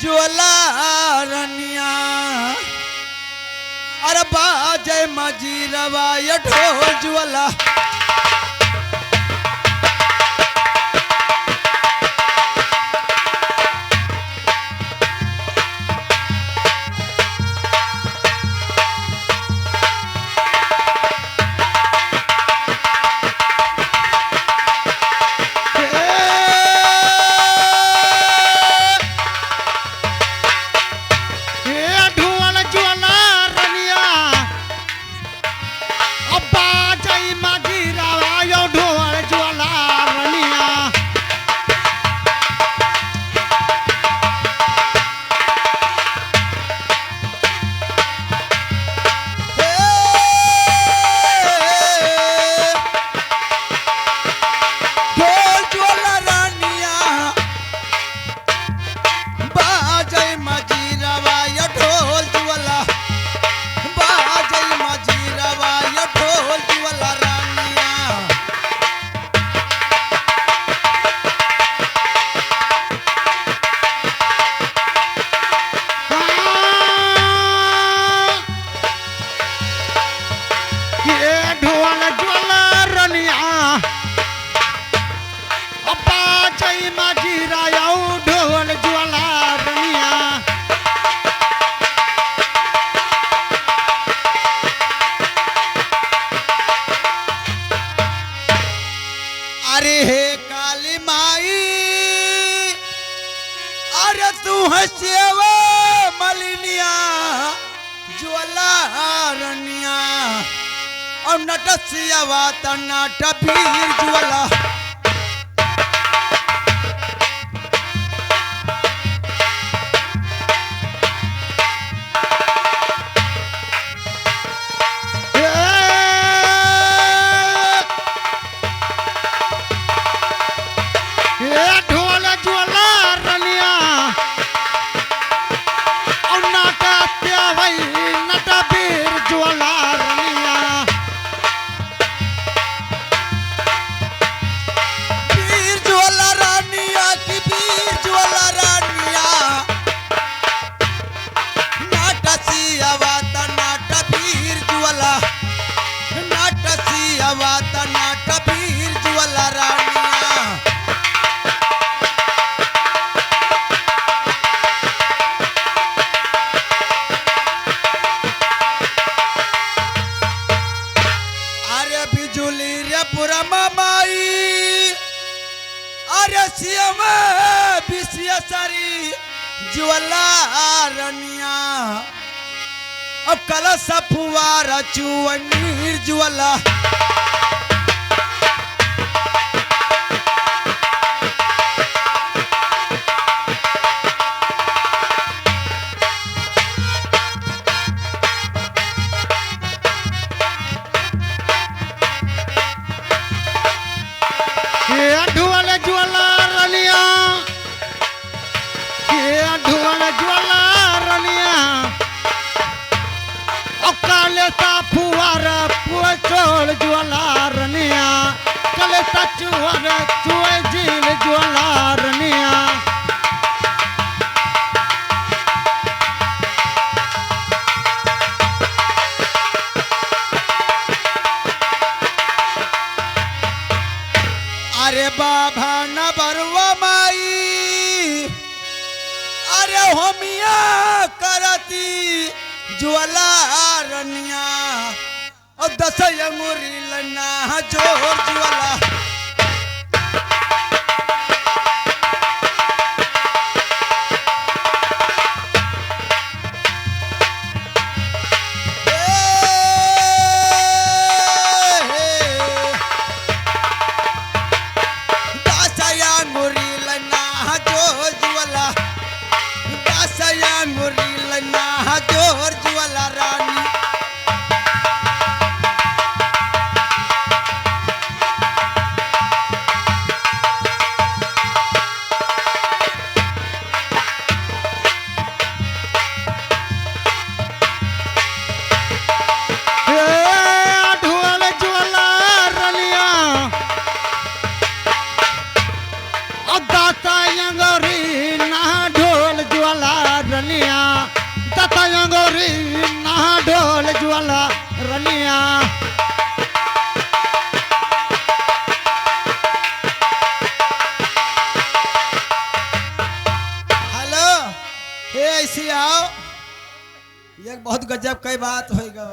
ज्वाला रनिया अरे बाजे मजीरवा ये ढोल ज्वाला अरे हे काली माई अरे तू हसेवा मलिनिया ज्वाला रनिया और नटसिया वात नाट भीर ज्वाला ज्वाला रनिया अब कलश फुवारा चुवनीर ज्वाला ज्वाला रनिया कले सचुवर चुए जीव ज्वाला रनिया अरे बाबा न बरवा माई अरे होमिया करती ज्वाला रनिया और दस अंगूरी लना जोर ज्वाला वाला रनिया हेलो हे ऐसी आओ ये बहुत गजब कई बात होएगा